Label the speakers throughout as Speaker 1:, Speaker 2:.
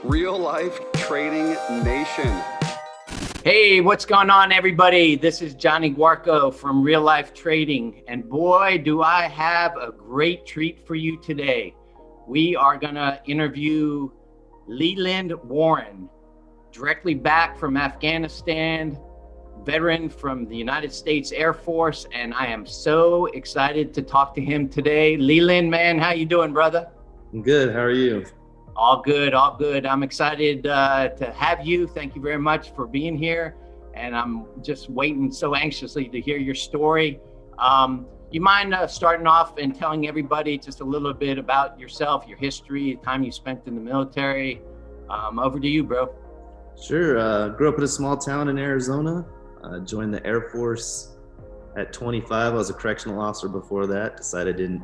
Speaker 1: Real Life Trading Nation.
Speaker 2: Hey, what's going on, everybody? This is Jonny Guarco from Real Life Trading. And boy, do I have a great treat for you today. We are going to interview Leland Warren, directly back from Afghanistan, veteran from the United States Air Force. And I am so excited to talk to him today. Leland, man, how you doing, brother?
Speaker 3: I'm good. How are you?
Speaker 2: All good, all good. I'm excited to have you. Thank you very much for being here. And I'm just waiting so anxiously to hear your story. You mind starting off and telling everybody just a little bit about yourself, your history, the time you spent in the military? Over to you, bro.
Speaker 3: Sure. Grew up in a small town in Arizona. Joined the Air Force at 25. I was a correctional officer before that. Decided I didn't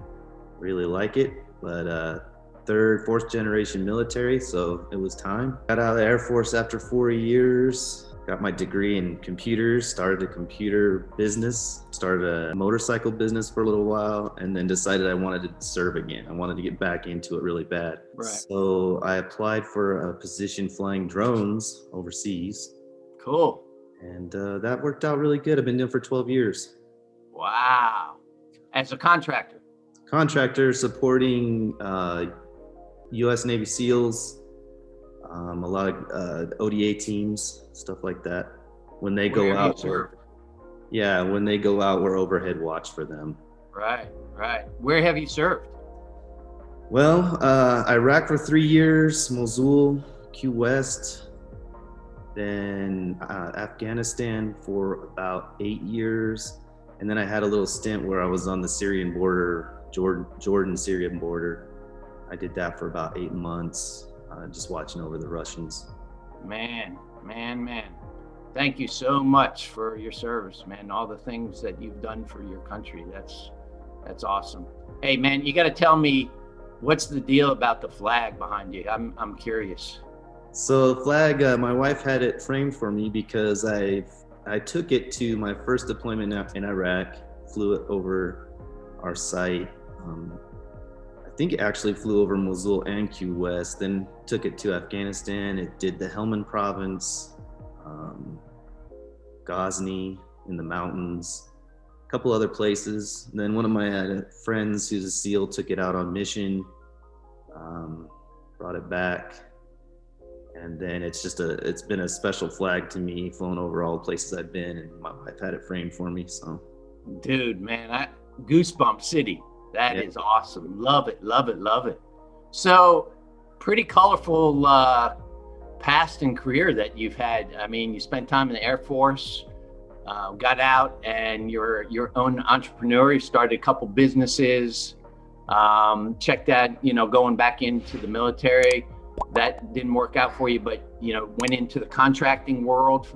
Speaker 3: really like it, but third, fourth generation military, so it was time. Got out of the Air Force after 4 years, got my degree in computers, started a computer business, started a motorcycle business for a little while, and then decided I wanted to serve again. I wanted to get back into it really bad.
Speaker 2: Right.
Speaker 3: So I applied for a position flying drones overseas.
Speaker 2: Cool.
Speaker 3: And that worked out really good. I've been doing it for 12 years.
Speaker 2: Wow. As a contractor?
Speaker 3: Contractor supporting U.S. Navy SEALs, a lot of ODA teams, stuff like that. When they go out, when they go out, we're overhead watch for them.
Speaker 2: Right, right. Where have you served?
Speaker 3: Well, Iraq for 3 years, Mosul, Q West, then Afghanistan for about 8 years, and then I had a little stint where I was on the Syrian border, Jordan-Syrian border. I did that for about 8 months, just watching over the Russians.
Speaker 2: Man. Thank you so much for your service, man. All the things that you've done for your country. That's awesome. Hey, man, you got to tell me what's the deal about the flag behind you? I'm curious.
Speaker 3: So the flag, my wife had it framed for me because I took it to my first deployment in Iraq, flew it over our site. I think it actually flew over Mosul and Q West, then took it to Afghanistan. It did the Helmand province, Ghazni in the mountains, a couple other places. And then one of my friends who's a SEAL took it out on mission, brought it back. And then it's been a special flag to me, flown over all the places I've been, and my wife had it framed for me, so.
Speaker 2: Dude, man, Goosebump City. That is awesome. Love it. So pretty colorful past and career that you've had. I mean, you spent time in the Air Force, got out, and you're your own entrepreneur. You started a couple businesses, checked that, going back into the military. That didn't work out for you, but, went into the contracting world,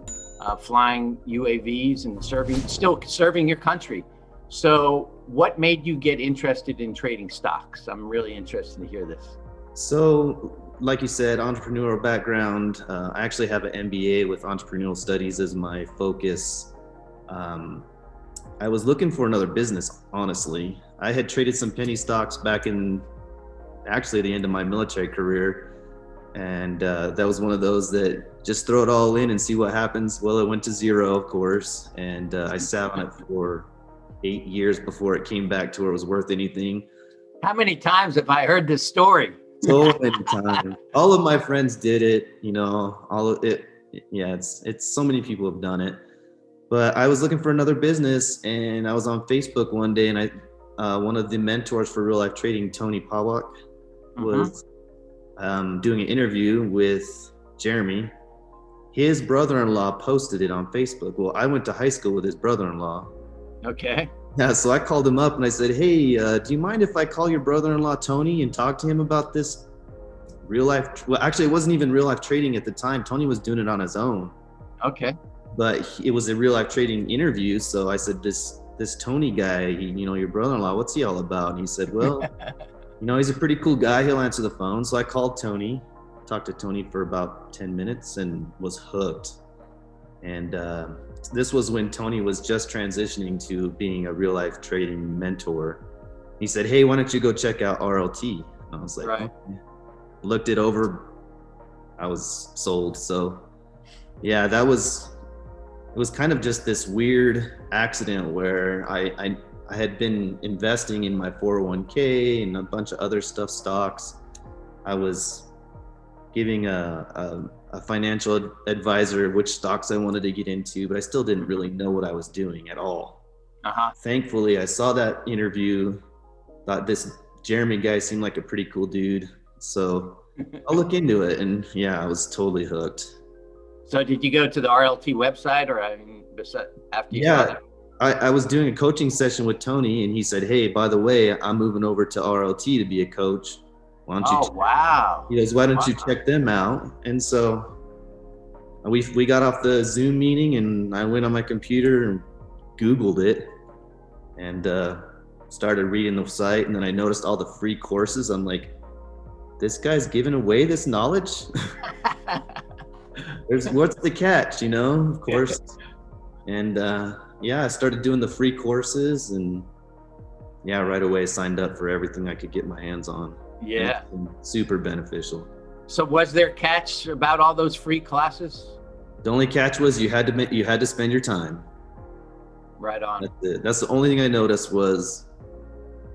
Speaker 2: flying UAVs and still serving your country. So what made you get interested in trading stocks? I'm really interested to hear this.
Speaker 3: So, like you said, entrepreneurial background. I actually have an MBA with entrepreneurial studies as my focus. I was looking for another business, honestly. I had traded some penny stocks back in actually the end of my military career. And that was one of those that just throw it all in and see what happens. Well, it went to zero, of course. And I sat on it for 8 years before it came back to where it was worth anything.
Speaker 2: How many times have I heard this story?
Speaker 3: So many times. All of my friends did it, all of it. Yeah, it's so many people have done it. But I was looking for another business, and I was on Facebook one day, and one of the mentors for Real Life Trading, Tony Pawak, was doing an interview with Jerremy. His brother-in-law posted it on Facebook. Well, I went to high school with his brother-in-law.
Speaker 2: Okay.
Speaker 3: Yeah, so I called him up and I said, hey, do you mind if I call your brother-in-law Tony and talk to him about this real life? Well, actually, it wasn't even real life trading at the time. Tony was doing it on his own.
Speaker 2: Okay.
Speaker 3: But it was a real life trading interview. So I said, this Tony guy, your brother-in-law, what's he all about? And he said, well, he's a pretty cool guy. He'll answer the phone. So I called Tony, talked to Tony for about 10 minutes and was hooked. And this was when Tony was just transitioning to being a real life trading mentor. He said, hey, why don't you go check out RLT? And I was like,
Speaker 2: right.
Speaker 3: okay. Looked it over. I was sold. So yeah, it was kind of just this weird accident where I had been investing in my 401k and a bunch of other stocks. I was giving a financial advisor which stocks I wanted to get into, but I still didn't really know what I was doing at all. Thankfully, I saw that interview, thought this Jerremy guy seemed like a pretty cool dude. So I'll look into it. And yeah, I was totally hooked.
Speaker 2: So did you go to the RLT website, or after you saw that?
Speaker 3: I was doing a coaching session with Tony, and he said, hey, by the way, I'm moving over to RLT to be a coach. Why don't you
Speaker 2: wow.
Speaker 3: He goes, why don't you check them out? And so we got off the Zoom meeting, and I went on my computer and Googled it and started reading the site. And then I noticed all the free courses. I'm like, this guy's giving away this knowledge? What's the catch, of course. And I started doing the free courses, and right away signed up for everything I could get my hands on.
Speaker 2: Yeah.
Speaker 3: Super beneficial.
Speaker 2: So was there a catch about all those free classes?
Speaker 3: The only catch was you had to spend your time.
Speaker 2: Right on.
Speaker 3: That's it. That's the only thing I noticed was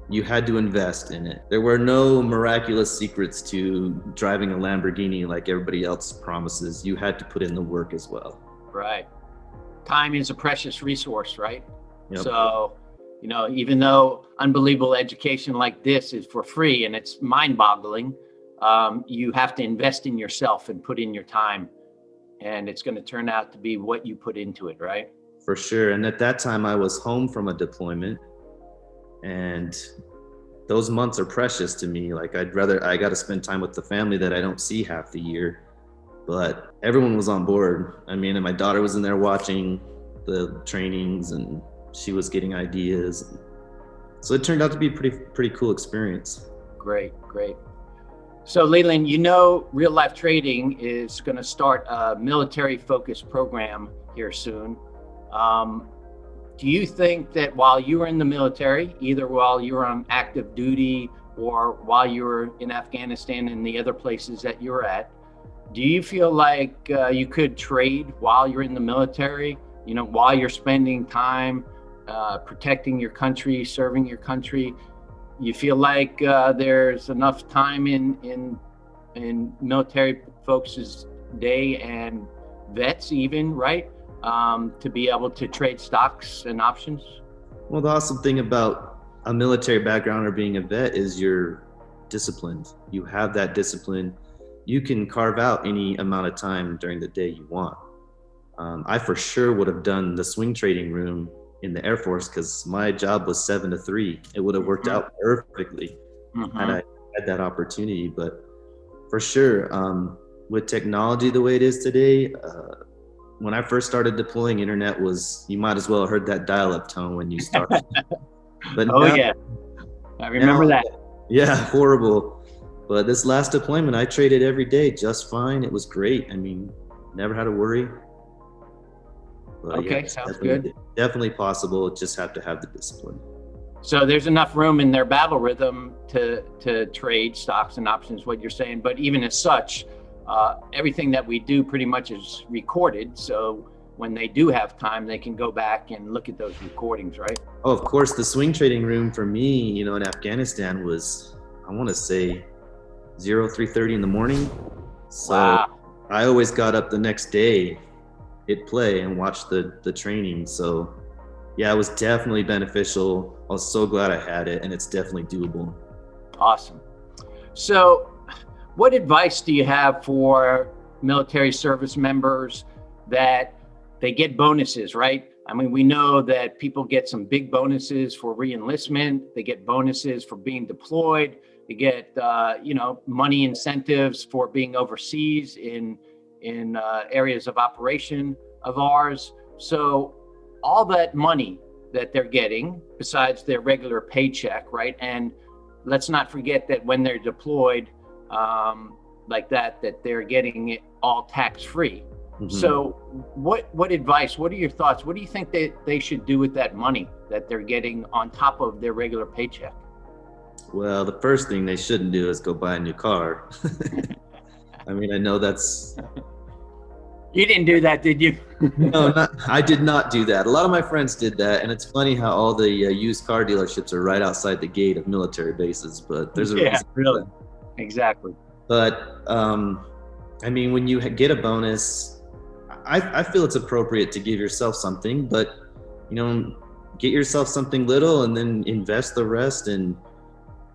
Speaker 3: you had to invest in it. There were no miraculous secrets to driving a Lamborghini like everybody else promises. You had to put in the work as well.
Speaker 2: Right. Time is a precious resource, right?
Speaker 3: Yep.
Speaker 2: So, even though unbelievable education like this is for free and it's mind-boggling, you have to invest in yourself and put in your time, and it's going to turn out to be what you put into it, right?
Speaker 3: For sure. And at that time I was home from a deployment, and those months are precious to me. Like I got to spend time with the family that I don't see half the year, but everyone was on board. I mean, and my daughter was in there watching the trainings, and she was getting ideas. So it turned out to be a pretty cool experience.
Speaker 2: Great. So Leland, Real Life Trading is going to start a military focused program here soon. Do you think that while you were in the military, either while you were on active duty or while you were in Afghanistan and the other places that you're at, do you feel like you could trade while you're in the military, while you're spending time protecting your country, serving your country? You feel like there's enough time in military folks' day and vets even, right? To be able to trade stocks and options?
Speaker 3: Well, the awesome thing about a military background or being a vet is you're disciplined. You have that discipline. You can carve out any amount of time during the day you want. I for sure would have done the swing trading room in the Air Force because my job was 7 to 3. It would have worked out perfectly had I had that opportunity. But for sure, with technology the way it is today, when I first started deploying, internet was, you might as well have heard that dial-up tone when you started. But
Speaker 2: yeah, I remember that.
Speaker 3: Yeah, horrible. But this last deployment, I traded every day just fine. It was great. I mean, never had to worry. But
Speaker 2: okay, sounds good.
Speaker 3: Definitely possible. Just have to have the discipline.
Speaker 2: So there's enough room in their battle rhythm to trade stocks and options, what you're saying. But even as such, everything that we do pretty much is recorded. So when they do have time, they can go back and look at those recordings, right?
Speaker 3: Oh, of course. The swing trading room for me, in Afghanistan was, I want to say 3:30 in the morning. So wow. I always got up the next day, hit play and watched the training. So yeah, it was definitely beneficial. I was so glad I had it, and it's definitely doable.
Speaker 2: Awesome. So what advice do you have for military service members that they get bonuses, right? I mean, we know that people get some big bonuses for re-enlistment. They get bonuses for being deployed. They get, money incentives for being overseas in areas of operation of ours. So all that money that they're getting besides their regular paycheck, right? And let's not forget that when they're deployed like that they're getting it all tax-free. Mm-hmm. So what advice, what are your thoughts? What do you think they should do with that money that they're getting on top of their regular paycheck?
Speaker 3: Well, the first thing they shouldn't do is go buy a new car. I mean, I know that's
Speaker 2: You didn't do that, did you?
Speaker 3: no, I did not do that. A lot of my friends did that, and it's funny how all the used car dealerships are right outside the gate of military bases. But there's a
Speaker 2: Yeah,
Speaker 3: reason.
Speaker 2: really. Exactly.
Speaker 3: But I mean, when you get a bonus, I feel it's appropriate to give yourself something, but you know, get yourself something little and then invest the rest. And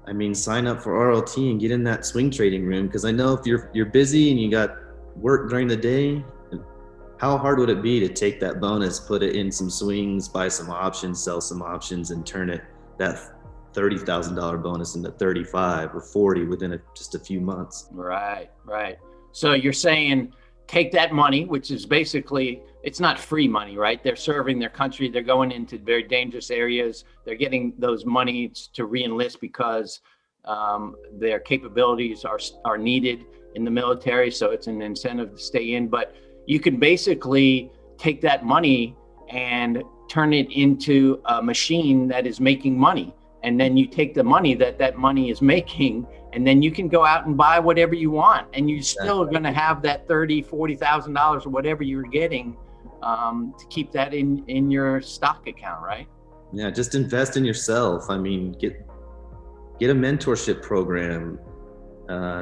Speaker 3: I mean, sign up for RLT and get in that swing trading room, because I know if you're busy and you got work during the day, how hard would it be to take that bonus, put it in some swings, buy some options, sell some options, and turn that $30,000 bonus into 35 or 40 within just a few months.
Speaker 2: Right, right. So you're saying take that money, which is basically, it's not free money, right? They're serving their country. They're going into very dangerous areas. They're getting those monies to re-enlist because their capabilities are needed in the military. So it's an incentive to stay in. But you can basically take that money and turn it into a machine that is making money. And then you take the money that money is making, and then you can go out and buy whatever you want. And you're still going to have that $30,000, $40,000 or whatever you're getting to keep that in your stock account, right?
Speaker 3: Yeah, just invest in yourself. I mean, get a mentorship program,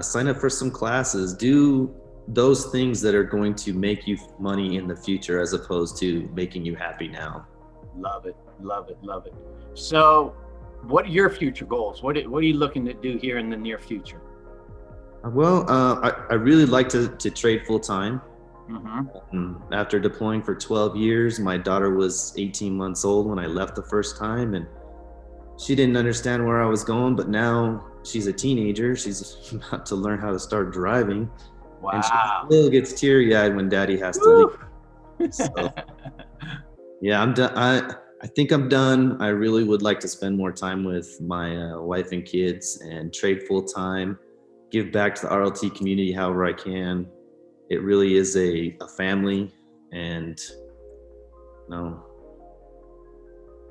Speaker 3: sign up for some classes, do those things that are going to make you money in the future as opposed to making you happy now.
Speaker 2: Love it, love it, love it. So what are your future goals? What are you looking to do here in the near future?
Speaker 3: Well, I really like to trade full time.
Speaker 2: Mm-hmm.
Speaker 3: After deploying for 12 years, my daughter was 18 months old when I left the first time, and she didn't understand where I was going, but now she's a teenager. She's about to learn how to start driving.
Speaker 2: Wow.
Speaker 3: And she still gets teary-eyed when daddy has to leave. So, yeah, I'm done. I think I'm done. I really would like to spend more time with my wife and kids and trade full time, give back to the RLT community however I can. It really is a family, and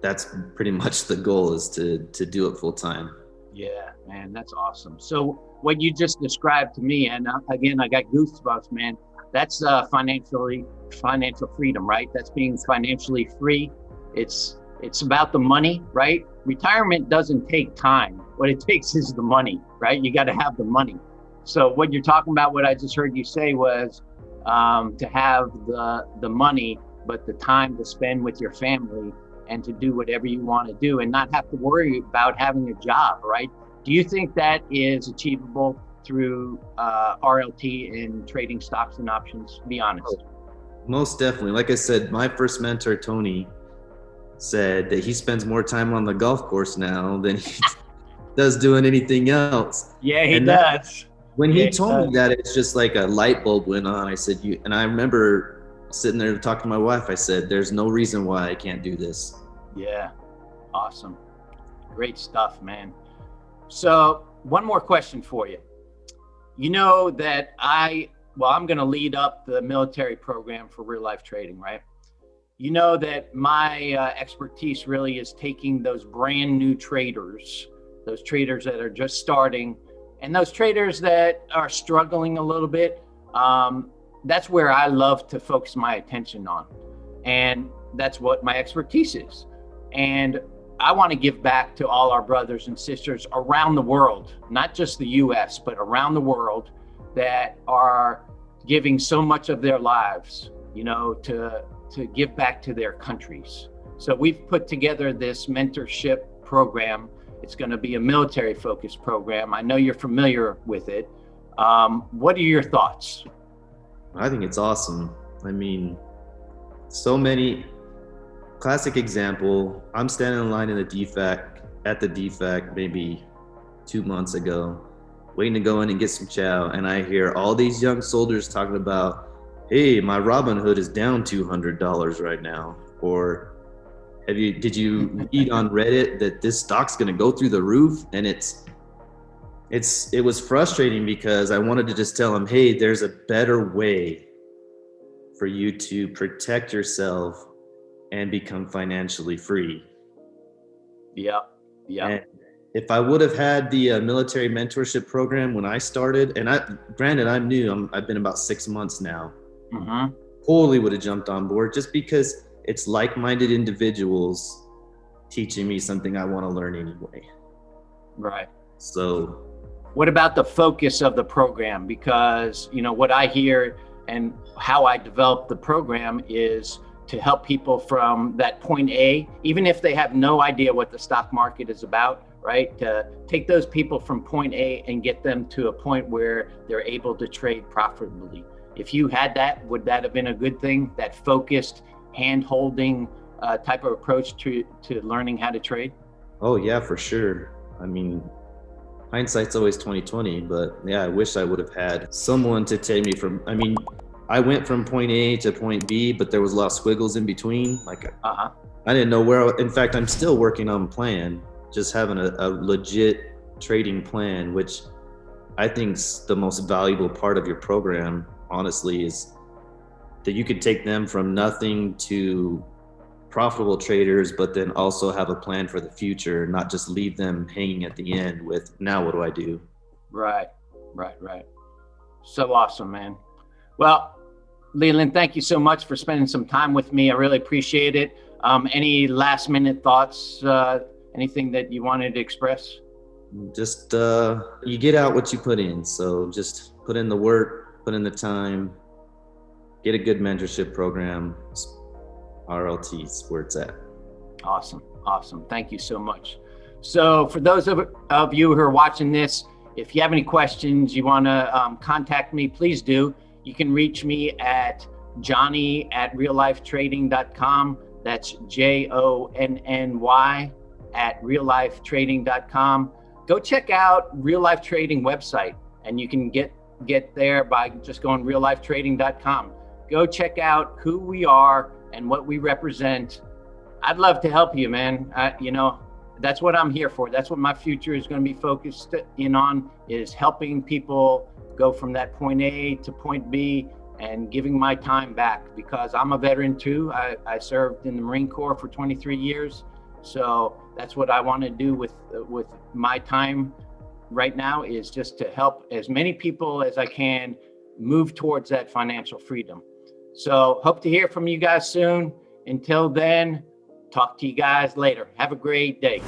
Speaker 3: that's pretty much the goal, is to do it full time.
Speaker 2: Yeah, man, that's awesome. So what you just described to me, and again, I got goosebumps, man. That's financial freedom, right? That's being financially free. It's about the money, right? Retirement doesn't take time. What it takes is the money, right? You got to have the money. So what you're talking about, what I just heard you say was to have the money, but the time to spend with your family and to do whatever you want to do and not have to worry about having a job, right? Do you think that is achievable through RLT and trading stocks and options? Be honest.
Speaker 3: Most definitely. Like I said, my first mentor, Tony, said that he spends more time on the golf course now than he does doing anything else.
Speaker 2: Yeah, he does.
Speaker 3: When he told me that, it's just like a light bulb went on. I said, and I remember sitting there talking to my wife. I said, there's no reason why I can't do this.
Speaker 2: Yeah, awesome. Great stuff, man. So one more question for you. You know that I'm going to lead up the military program for real life trading, right? You know that my expertise really is taking those brand new traders, those traders that are just starting, and those traders that are struggling a little bit. That's where I love to focus my attention on. And that's what my expertise is. And I want to give back to all our brothers and sisters around the world, not just the US, but around the world, that are giving so much of their lives, to give back to their countries. So we've put together this mentorship program. It's going to be a military focused program. I know you're familiar with it. What are your thoughts?
Speaker 3: I think it's awesome. I mean, so many. Classic example, I'm standing in line at the DFAC maybe 2 months ago, waiting to go in and get some chow, and I hear all these young soldiers talking about, hey, my Robinhood is down $200 right now. Or did you read on Reddit that this stock's gonna go through the roof? And it was frustrating because I wanted to just tell them, hey, there's a better way for you to protect yourself and become financially free.
Speaker 2: Yeah.
Speaker 3: And if I would have had the military mentorship program when I started, and granted, I'm new, I've been about 6 months now, totally would have jumped on board, just because it's like-minded individuals teaching me something I want to learn anyway.
Speaker 2: Right.
Speaker 3: So
Speaker 2: what about the focus of the program? Because, you know, what I hear and how I develop the program is to help people from that point A, even if they have no idea what the stock market is about, right? To take those people from point A and get them to a point where they're able to trade profitably. If you had that, would that have been a good thing? That focused, hand-holding type of approach to learning how to trade?
Speaker 3: Oh yeah, for sure. I mean, hindsight's always 2020, but yeah, I wish I would have had someone to take me from, I mean, I went from point A to point B, but there was a lot of squiggles in between. Like, I didn't know where, in fact, I'm still working on a plan, just having a legit trading plan, which I think's the most valuable part of your program, honestly, is that you could take them from nothing to profitable traders, but then also have a plan for the future, not just leave them hanging at the end with, now what do I do?
Speaker 2: Right. So awesome, man. Well, Leland, thank you so much for spending some time with me. I really appreciate it. Any last minute thoughts, anything that you wanted to express?
Speaker 3: Just, you get out what you put in. So just put in the work, put in the time, get a good mentorship program. RLT's where it's at. Awesome.
Speaker 2: Thank you so much. So for those of you who are watching this, if you have any questions, you want to contact me, please do. You can reach me at Jonny@reallifetrading.com. That's JONNY @reallifetrading.com. Go check out Real Life Trading website, and you can get there by just going reallifetrading.com. Go check out who we are and what we represent. I'd love to help you, man. You know, that's what I'm here for. That's what my future is going to be focused in on, is helping people go from that point A to point B and giving my time back, because I'm a veteran too. I served in the Marine Corps for 23 years. So that's what I want to do with my time right now, is just to help as many people as I can move towards that financial freedom. So hope to hear from you guys soon. Until then, talk to you guys later. Have a great day.